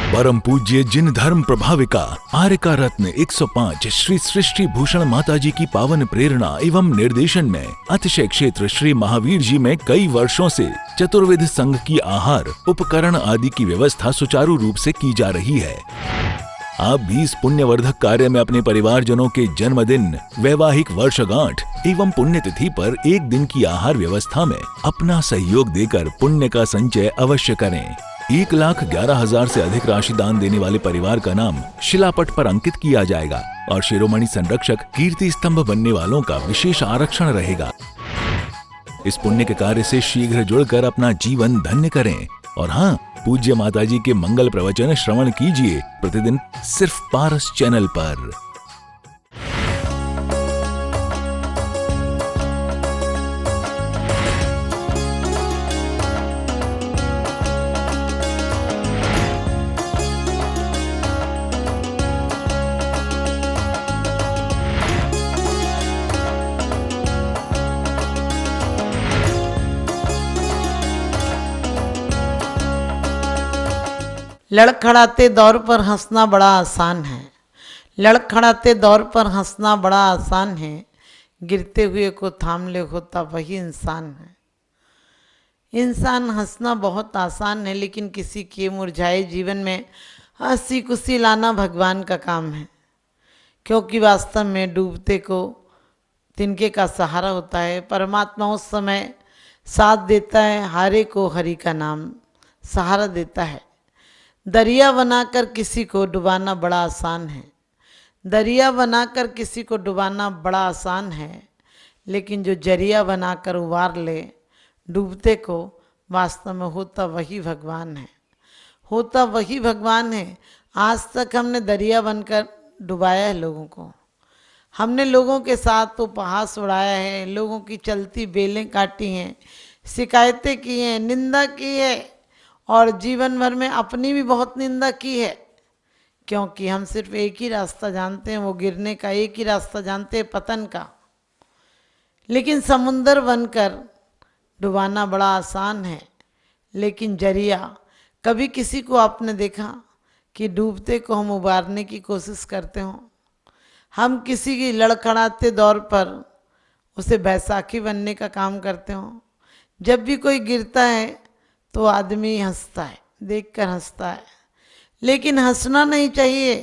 परम पूज्य जिन धर्म प्रभाविका आर्यका रत्न 105 श्री सृष्टि भूषण माताजी की पावन प्रेरणा एवं निर्देशन में अतिशय क्षेत्र श्री महावीर जी में कई वर्षों से चतुर्विध संघ की आहार उपकरण आदि की व्यवस्था सुचारू रूप से की जा रही है। आप भी इस पुण्यवर्धक कार्य में अपने परिवारजनों के जन्मदिन, वैवाहिक वर्षगांठ एवं पुण्यतिथि पर एक दिन की आहार व्यवस्था में अपना सहयोग देकर पुण्य का संचय अवश्य करें। 1,11,000 से अधिक राशि दान देने वाले परिवार का नाम शिलापट पर अंकित किया जाएगा और शिरोमणि संरक्षक कीर्ति स्तंभ बनने वालों का विशेष आरक्षण रहेगा। इस पुण्य के कार्य से शीघ्र जुड़कर अपना जीवन धन्य करें। और हाँ, पूज्य माताजी के मंगल प्रवचन श्रवण कीजिए प्रतिदिन सिर्फ पारस चैनल पर। लड़खड़ाते दौर पर हंसना बड़ा आसान है, लड़खड़ाते दौर पर हंसना बड़ा आसान है, गिरते हुए को थाम ले होता वही इंसान है। इंसान हंसना बहुत आसान है, लेकिन किसी के मुरझाए जीवन में हंसी खुशी लाना भगवान का काम है, क्योंकि वास्तव में डूबते को तिनके का सहारा होता है। परमात्मा उस समय साथ देता है, हारे को हरि का नाम सहारा देता है। दरिया बनाकर किसी को डुबाना बड़ा आसान है, दरिया बनाकर किसी को डुबाना बड़ा आसान है, लेकिन जो जरिया बनाकर उबार ले डूबते को, वास्तव में होता वही भगवान है, होता वही भगवान है। आज तक हमने दरिया बनकर डुबाया है लोगों को, हमने लोगों के साथ उपहास उड़ाया है, लोगों की चलती बेलें काटी हैं, शिकायतें की हैं, निंदा की है, और जीवन भर में अपनी भी बहुत निंदा की है, क्योंकि हम सिर्फ एक ही रास्ता जानते हैं, वो गिरने का, एक ही रास्ता जानते हैं, पतन का। लेकिन समुंदर बनकर डुबाना बड़ा आसान है, लेकिन जरिया, कभी किसी को आपने देखा कि डूबते को हम उबारने की कोशिश करते हों? हम किसी की लड़खड़ाते दौर पर उसे बैसाखी बनने का काम करते हों? जब भी कोई गिरता है तो आदमी हंसता है, देखकर हंसता है, लेकिन हंसना नहीं चाहिए,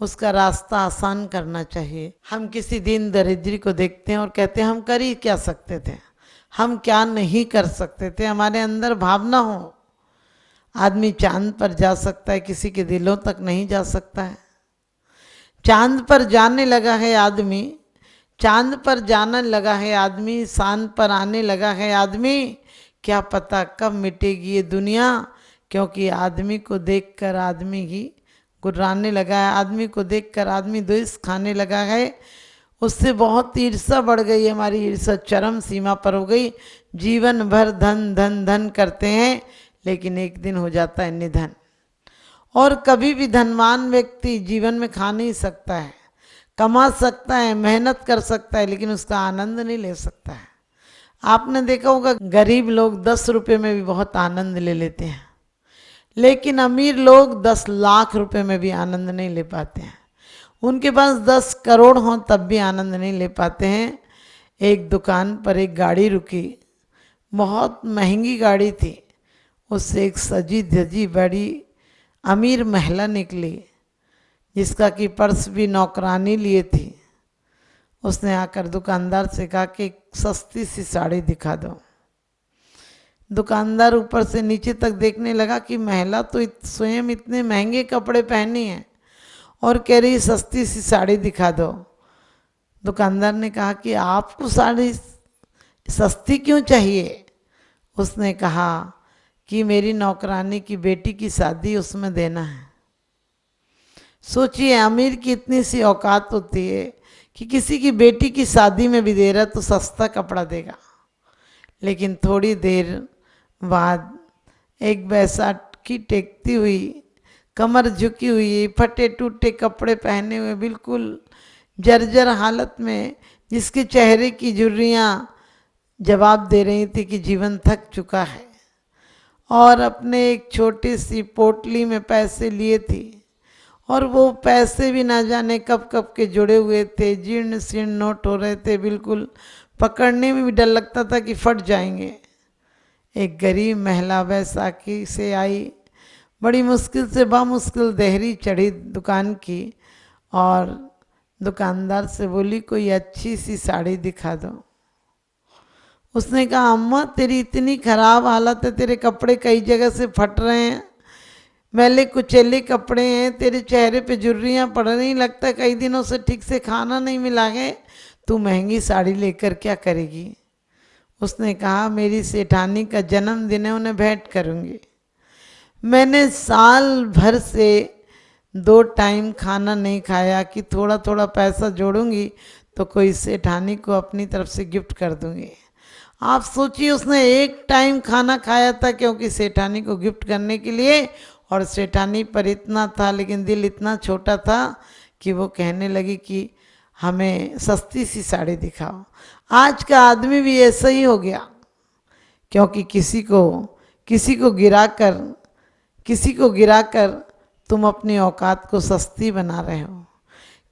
उसका रास्ता आसान करना चाहिए। हम किसी दीन दरिद्री को देखते हैं और कहते हैं हम कर ही क्या सकते थे, हम क्या नहीं कर सकते थे। हमारे अंदर भावना हो, आदमी चांद पर जा सकता है, किसी के दिलों तक नहीं जा सकता है। चांद पर जाने लगा है आदमी, चांद पर जाने लगा है आदमी, चांद पर आने लगा है आदमी, क्या पता कब मिटेगी ये दुनिया, क्योंकि आदमी को देखकर आदमी ही गुर्राने लगा है, आदमी को देखकर आदमी द्वेष खाने लगा है। उससे बहुत ईर्ष्या बढ़ गई, हमारी ईर्ष्या चरम सीमा पर हो गई। जीवन भर धन धन धन करते हैं, लेकिन एक दिन हो जाता है निधन। और कभी भी धनवान व्यक्ति जीवन में खा नहीं सकता है, कमा सकता है, मेहनत कर सकता है, लेकिन उसका आनंद नहीं ले सकता है। आपने देखा होगा गरीब लोग 10 रुपये में भी बहुत आनंद ले लेते हैं, लेकिन अमीर लोग 10 लाख रुपए में भी आनंद नहीं ले पाते हैं। उनके पास 10 करोड़ हों तब भी आनंद नहीं ले पाते हैं। एक दुकान पर एक गाड़ी रुकी, बहुत महंगी गाड़ी थी, उससे एक सजी धजी बड़ी अमीर महिला निकली, जिसका कि पर्स भी नौकरानी लिए थी। उसने आकर दुकानदार से कहा कि सस्ती सी साड़ी दिखा दो। दुकानदार ऊपर से नीचे तक देखने लगा कि महिला तो स्वयं इतने महंगे कपड़े पहनी है और कह रही सस्ती सी साड़ी दिखा दो। दुकानदार ने कहा कि आपको साड़ी सस्ती क्यों चाहिए? उसने कहा कि मेरी नौकरानी की बेटी की शादी उसमें देना है। सोचिए, अमीर की इतनी सी औकात होती है कि किसी की बेटी की शादी में भी दे रहा तो सस्ता कपड़ा देगा। लेकिन थोड़ी देर बाद एक बैसाखी टेकती हुई, कमर झुकी हुई, फटे टूटे कपड़े पहने हुए, बिल्कुल जर्जर हालत में, जिसके चेहरे की झुर्रियाँ जवाब दे रही थी कि जीवन थक चुका है और अपने एक छोटी सी पोटली में पैसे लिए थे, और वो पैसे भी ना जाने कब कब के जुड़े हुए थे, जीर्ण शीर्ण नोट हो रहे थे, बिल्कुल पकड़ने में भी डर लगता था कि फट जाएंगे। एक गरीब महिला बैसाखी से आई, बड़ी मुश्किल से बामुश्किल देहरी चढ़ी दुकान की, और दुकानदार से बोली कोई अच्छी सी साड़ी दिखा दो। उसने कहा अम्मा तेरी इतनी खराब हालत है, तेरे कपड़े कई जगह से फट रहे हैं, मैले कुचेले कपड़े हैं, तेरे चेहरे पे झुर्रियाँ पड़ रही, लगता कई दिनों से ठीक से खाना नहीं मिला है, तू महंगी साड़ी लेकर क्या करेगी। उसने कहा मेरी सेठानी का जन्मदिन है, उन्हें भेंट करूँगी। मैंने साल भर से 2 टाइम खाना नहीं खाया कि थोड़ा थोड़ा पैसा जोड़ूंगी तो कोई सेठानी को अपनी तरफ से गिफ्ट कर दूंगी। आप सोचिए उसने 1 टाइम खाना खाया था क्योंकि सेठानी को गिफ्ट करने के लिए, और सेठानी पर इतना था लेकिन दिल इतना छोटा था कि वो कहने लगी कि हमें सस्ती सी साड़ी दिखाओ। आज का आदमी भी ऐसा ही हो गया, क्योंकि किसी को गिराकर तुम अपनी औकात को सस्ती बना रहे हो,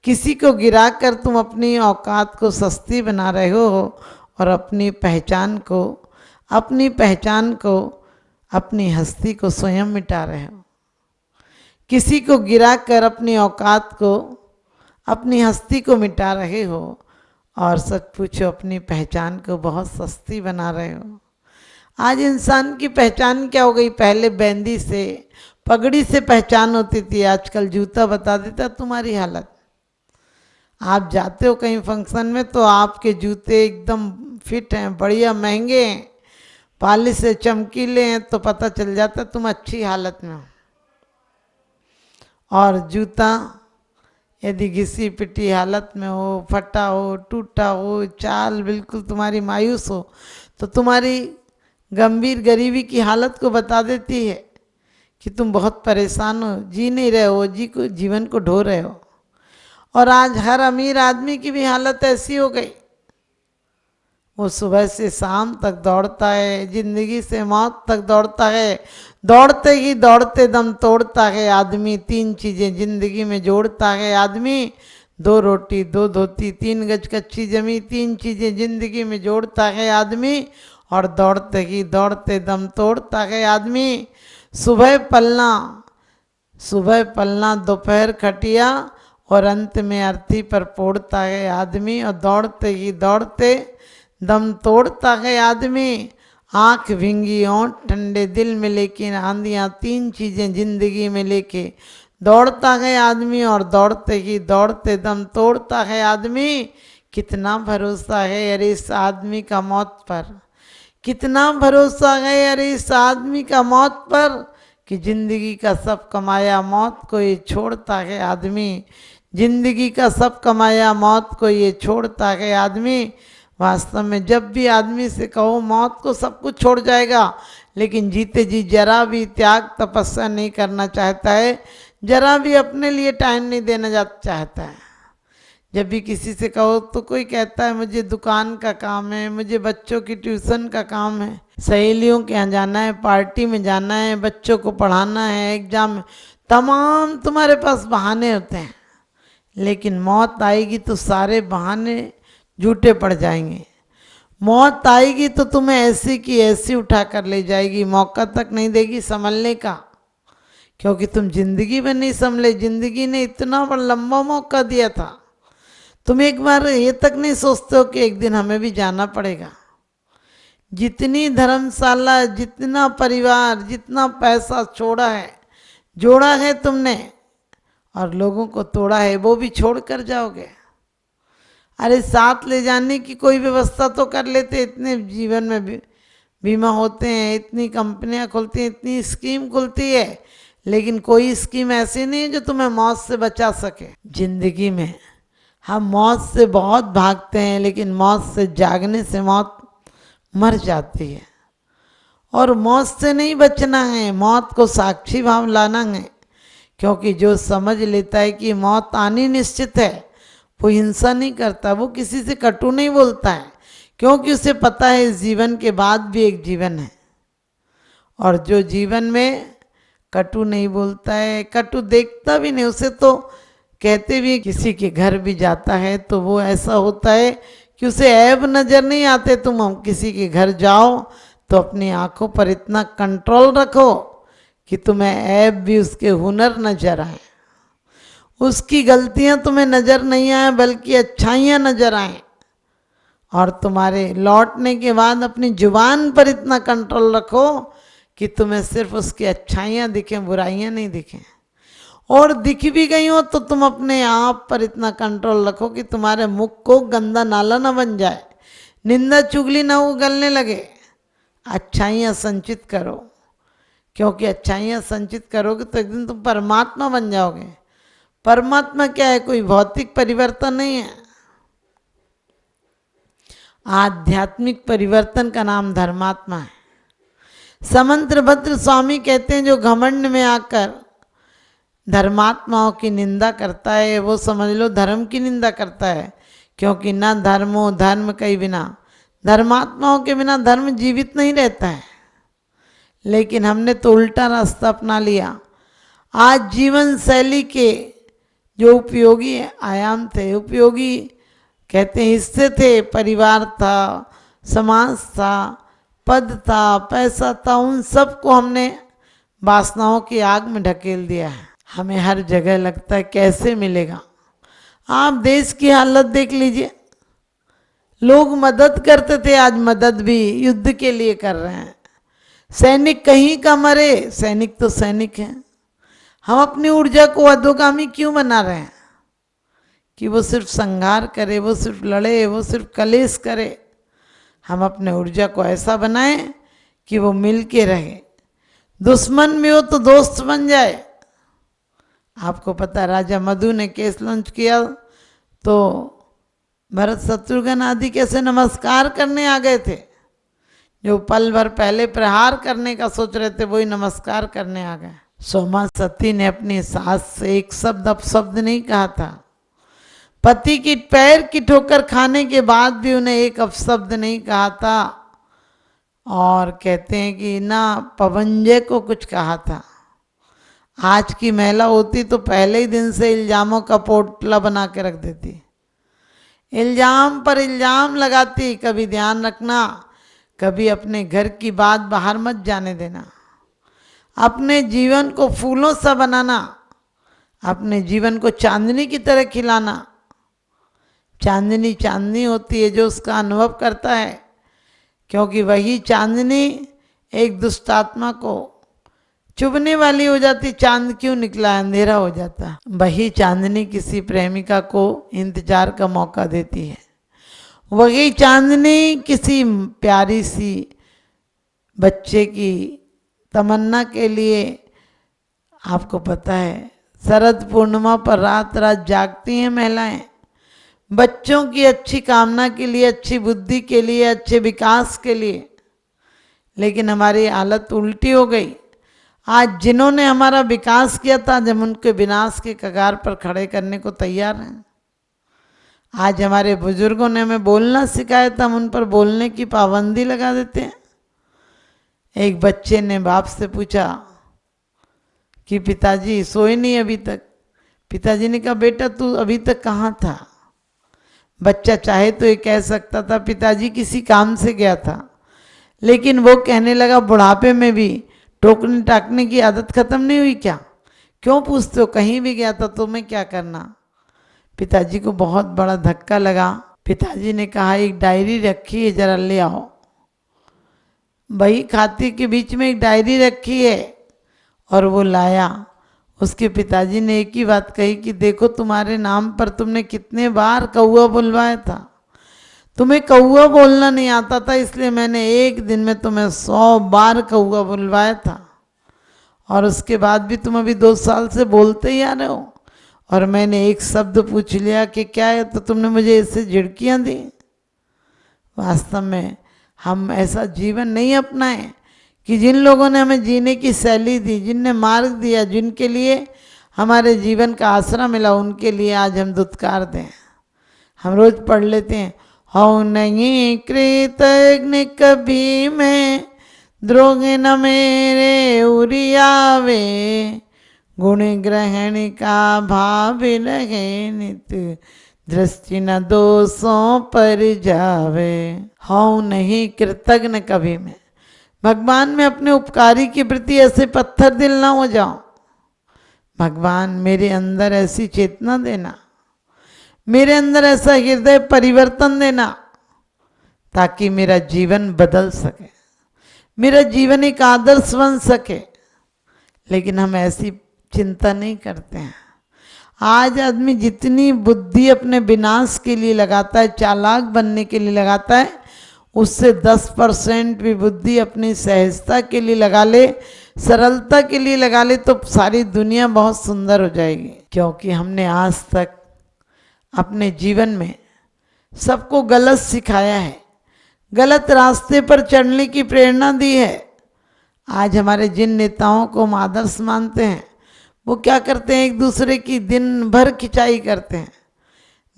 किसी को गिराकर तुम अपनी औकात को सस्ती बना रहे हो, और अपनी पहचान को अपनी हस्ती को स्वयं मिटा रहे हो। किसी को गिराकर अपनी औकात को अपनी हस्ती को मिटा रहे हो, और सच पूछो अपनी पहचान को बहुत सस्ती बना रहे हो। आज इंसान की पहचान क्या हो गई, पहले बेंदी से पगड़ी से पहचान होती थी, आजकल जूता बता देता तुम्हारी हालत। आप जाते हो कहीं फंक्शन में तो आपके जूते एकदम फिट हैं, बढ़िया महंगे हैं, पॉलिश से चमकीले हैं, तो पता चल जाता तुम अच्छी हालत में हो। और जूता यदि घिसी पिटी हालत में हो, फटा हो, टूटा हो, चाल बिल्कुल तुम्हारी मायूस हो, तो तुम्हारी गंभीर गरीबी की हालत को बता देती है कि तुम बहुत परेशान हो, जी नहीं रहे हो, जीवन को ढो रहे हो। और आज हर अमीर आदमी की भी हालत ऐसी हो गई, वो सुबह से शाम तक दौड़ता है, जिंदगी से मौत तक दौड़ता है, दौड़ते ही दौड़ते दम तोड़ता है आदमी। 3 चीज़ें जिंदगी में जोड़ता है आदमी, 2 रोटी 2 धोती 3 गज कच्ची जमी, 3 चीज़ें जिंदगी में जोड़ता है आदमी, और दौड़ते ही दौड़ते दम तोड़ता है आदमी। सुबह पलना दोपहर खटिया, और अंत में अर्थी पर पोड़ता है आदमी, और दौड़ते ही दौड़ते दम तोड़ता है आदमी। आँख भींगी ओंठ ठंडे दिल में लेकिन आंधियाँ, 3 चीज़ें जिंदगी में लेके दौड़ता है आदमी, और दौड़ते ही दौड़ते दम तोड़ता है आदमी। कितना भरोसा है अरे इस आदमी का मौत पर, कितना भरोसा है अरे इस आदमी का मौत पर, कि जिंदगी का सब कमाया मौत को ये छोड़ता है आदमी। जिंदगी का सब कमाया मौत को ये छोड़ता है आदमी। वास्तव में जब भी आदमी से कहो मौत को सब कुछ छोड़ जाएगा, लेकिन जीते जी जरा भी त्याग तपस्या नहीं करना चाहता है, जरा भी अपने लिए टाइम नहीं देना चाहता है। जब भी किसी से कहो तो कोई कहता है मुझे दुकान का काम है, मुझे बच्चों की ट्यूशन का काम है, सहेलियों के यहाँ जाना है, पार्टी में जाना है, बच्चों को पढ़ाना है, एग्जाम में, तमाम तुम्हारे पास बहाने होते हैं। लेकिन मौत आएगी तो सारे बहाने झूठे पड़ जाएंगे। मौत आएगी तो तुम्हें ऐसी की ऐसी उठा कर ले जाएगी, मौका तक नहीं देगी संभलने का, क्योंकि तुम जिंदगी में नहीं संभले। जिंदगी ने इतना बड़ा लंबा मौका दिया था, तुम एक बार ये तक नहीं सोचते हो कि एक दिन हमें भी जाना पड़ेगा। जितनी धर्मशाला, जितना परिवार, जितना पैसा जोड़ा है तुमने, और लोगों को तोड़ा है, वो भी छोड़ कर जाओगे। अरे साथ ले जाने की कोई व्यवस्था तो कर लेते। इतने जीवन में बीमा होते हैं, इतनी कंपनियां खुलती हैं, इतनी स्कीम खुलती है, लेकिन कोई स्कीम ऐसी नहीं है जो तुम्हें मौत से बचा सके। जिंदगी में हम मौत से बहुत भागते हैं, लेकिन मौत से जागने से मौत मर जाती है। और मौत से नहीं बचना है, मौत को साक्षी भाव लाना है, क्योंकि जो समझ लेता है कि मौत आनी निश्चित है, वो हिंसा नहीं करता, वो किसी से कटु नहीं बोलता है, क्योंकि उसे पता है इस जीवन के बाद भी एक जीवन है। और जो जीवन में कटु नहीं बोलता है, कटु देखता भी नहीं, उसे तो कहते भी किसी के घर भी जाता है तो वो ऐसा होता है कि उसे ऐब नजर नहीं आते। तुम हम किसी के घर जाओ तो अपनी आंखों पर इतना कंट्रोल रखो कि तुम्हें ऐब भी उसके हुनर नजर आए, उसकी गलतियां तुम्हें नजर नहीं आए बल्कि अच्छाइयां नजर आए। और तुम्हारे लौटने के बाद अपनी जुबान पर इतना कंट्रोल रखो कि तुम्हें सिर्फ उसकी अच्छाइयां दिखें, बुराइयां नहीं दिखें। और दिख भी गई हो तो तुम अपने आप पर इतना कंट्रोल रखो कि तुम्हारे मुख को गंदा नाला ना बन जाए, निंदा चुगली ना उगलने लगे। अच्छाइयां संचित करो, क्योंकि अच्छाइयां संचित करोगे तो एक दिन तुम परमात्मा बन जाओगे। परमात्मा क्या है? कोई भौतिक परिवर्तन नहीं है, आध्यात्मिक परिवर्तन का नाम धर्मात्मा है। समंत्र भद्र स्वामी कहते हैं जो घमंड में आकर धर्मात्माओं की निंदा करता है वो समझ लो धर्म की निंदा करता है, क्योंकि ना धर्मो धर्म के बिना, धर्मात्माओं के बिना धर्म जीवित नहीं रहता है। लेकिन हमने तो उल्टा रास्ता अपना लिया। आज जीवन शैली के जो उपयोगी आयाम थे, उपयोगी कहते हैं हिस्से थे, परिवार था, समाज था, पद था, पैसा था, उन सबको हमने वासनाओं की आग में ढकेल दिया है। हमें हर जगह लगता है कैसे मिलेगा। आप देश की हालत देख लीजिए, लोग मदद करते थे, आज मदद भी युद्ध के लिए कर रहे हैं। सैनिक कहीं का मरे, सैनिक तो सैनिक है। हम अपनी ऊर्जा को अधोगामी क्यों बना रहे हैं कि वो सिर्फ संहार करे, वो सिर्फ लड़े, वो सिर्फ कलेश करे। हम अपने ऊर्जा को ऐसा बनाएं कि वो मिल के रहे, दुश्मन में हो तो दोस्त बन जाए। आपको पता राजा मधु ने केस लॉन्च किया तो भरत शत्रुघ्न आदि कैसे नमस्कार करने आ गए थे। जो पल भर पहले प्रहार करने का सोच रहे थे वही नमस्कार करने आ गए। सोमा सती ने अपनी सास से एक शब्द अपशब्द नहीं कहा था। पति की पैर की ठोकर खाने के बाद भी उन्हें एक अपशब्द नहीं कहा था। और कहते हैं कि ना पवंजय को कुछ कहा था। आज की महिला होती तो पहले ही दिन से इल्जामों का पोटला बना के रख देती, इल्जाम पर इल्जाम लगाती। कभी ध्यान रखना, कभी अपने घर की बात बाहर मत जाने देना। अपने जीवन को फूलों सा बनाना, अपने जीवन को चांदनी की तरह खिलाना। चांदनी चांदनी होती है जो उसका अनुभव करता है, क्योंकि वही चांदनी एक दुष्टात्मा को चुभने वाली हो जाती। चांद क्यों निकला, अंधेरा हो जाता। वही चांदनी किसी प्रेमिका को इंतजार का मौका देती है। वही चांदनी किसी प्यारी सी बच्चे की तमन्ना के लिए, आपको पता है शरद पूर्णिमा पर रात रात जागती हैं महिलाएं, बच्चों की अच्छी कामना के लिए, अच्छी बुद्धि के लिए, अच्छे विकास के लिए। लेकिन हमारी हालत उल्टी हो गई। आज जिन्होंने हमारा विकास किया था, जब उनके विनाश के कगार पर खड़े करने को तैयार हैं। आज हमारे बुजुर्गों ने हमें बोलना सिखाया था, हम उन पर बोलने की पाबंदी लगा देते हैं। एक बच्चे ने बाप से पूछा कि पिताजी सोए नहीं अभी तक। पिताजी ने कहा बेटा तू अभी तक कहाँ था। बच्चा चाहे तो ये कह सकता था पिताजी किसी काम से गया था, लेकिन वो कहने लगा बुढ़ापे में भी टोकने टाकने की आदत खत्म नहीं हुई क्या? क्यों पूछते हो, कहीं भी गया था तुम्हें क्या करना। पिताजी को बहुत बड़ा धक्का लगा। पिताजी ने कहा एक डायरी रखी है, जरा ले आओ। बही खाते के बीच में एक डायरी रखी है और वो लाया। उसके पिताजी ने एक ही बात कही कि देखो तुम्हारे नाम पर तुमने कितने बार कौआ बुलवाया था, तुम्हें कौआ बोलना नहीं आता था, इसलिए मैंने एक दिन में तुम्हें 100 बार कौआ बुलवाया था। और उसके बाद भी तुम अभी 2 साल से बोलते ही आ रहे हो, और मैंने एक शब्द पूछ लिया कि क्या है तो तुमने मुझे इससे झिड़कियाँ दी। वास्तव में हम ऐसा जीवन नहीं अपनाएं कि जिन लोगों ने हमें जीने की शैली दी, जिनने मार्ग दिया, जिनके लिए हमारे जीवन का आसरा मिला, उनके लिए आज हम दुत्कार दें। हम रोज पढ़ लेते हैं, हूँ नहीं कृतज्ञ कभी मैं द्रोगे न मेरे उरियावे, गुण ग्रहण का भाव रहे नित, दृष्टि न दोषों पर जावे। हूँ नहीं कृतज्ञ कभी मैं, भगवान में अपने उपकारी के प्रति ऐसे पत्थर दिल ना हो जाओ। भगवान मेरे अंदर ऐसी चेतना देना, मेरे अंदर ऐसा हृदय परिवर्तन देना, ताकि मेरा जीवन बदल सके, मेरा जीवन एक आदर्श बन सके। लेकिन हम ऐसी चिंता नहीं करते हैं। आज आदमी जितनी बुद्धि अपने विनाश के लिए लगाता है, चालाक बनने के लिए लगाता है, उससे 10% भी बुद्धि अपनी सहजता के लिए लगा ले, सरलता के लिए लगा ले, तो सारी दुनिया बहुत सुंदर हो जाएगी। क्योंकि हमने आज तक अपने जीवन में सबको गलत सिखाया है, गलत रास्ते पर चलने की प्रेरणा दी है। आज हमारे जिन नेताओं को हम आदर्श मानते हैं, वो क्या करते हैं, एक दूसरे की दिन भर खिंचाई करते हैं,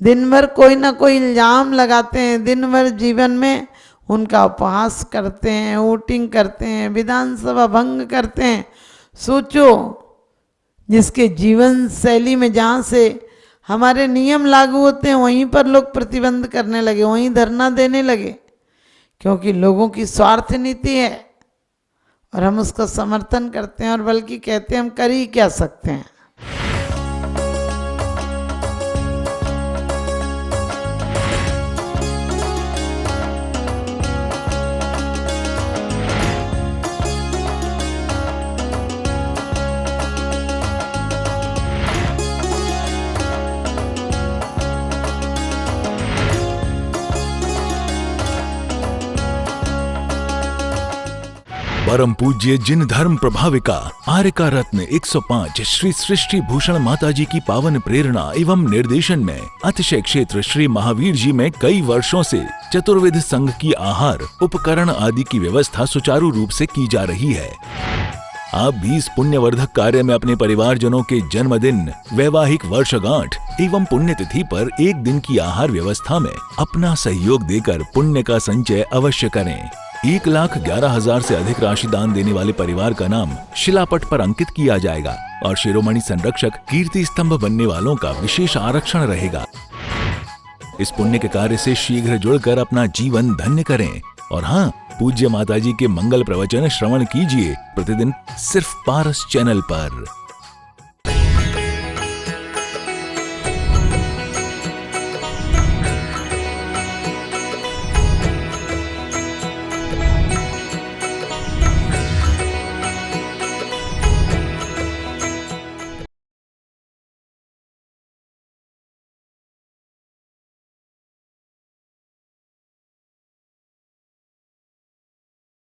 दिन भर कोई ना कोई इल्जाम लगाते हैं, दिन भर जीवन में उनका उपहास करते हैं, वोटिंग करते हैं, विधानसभा भंग करते हैं। सोचो, जिसके जीवन शैली में जहाँ से हमारे नियम लागू होते हैं वहीं पर लोग प्रतिबंध करने लगे, वहीं धरना देने लगे, क्योंकि लोगों की स्वार्थ नीति है और हम उसका समर्थन करते हैं और बल्कि कहते हैं हम कर ही क्या सकते हैं। परम पूज्य जिन धर्म प्रभाविका आर्यका रत्न 105 श्री सृष्टि भूषण माताजी की पावन प्रेरणा एवं निर्देशन में अतिशय क्षेत्र श्री महावीर जी में कई वर्षों से चतुर्विध संघ की आहार उपकरण आदि की व्यवस्था सुचारू रूप से की जा रही है। आप भी इस पुण्यवर्धक कार्य में अपने परिवारजनों के जन्मदिन, वैवाहिक वर्षगांठ एवं पुण्यतिथि पर एक दिन की आहार व्यवस्था में अपना सहयोग देकर पुण्य का संचय अवश्य करें। 1,11,000 से अधिक राशि दान देने वाले परिवार का नाम शिलापट पर अंकित किया जाएगा और शिरोमणि संरक्षक कीर्ति स्तंभ बनने वालों का विशेष आरक्षण रहेगा। इस पुण्य के कार्य से शीघ्र जुड़कर अपना जीवन धन्य करें। और हाँ, पूज्य माताजी के मंगल प्रवचन श्रवण कीजिए प्रतिदिन सिर्फ पारस चैनल पर।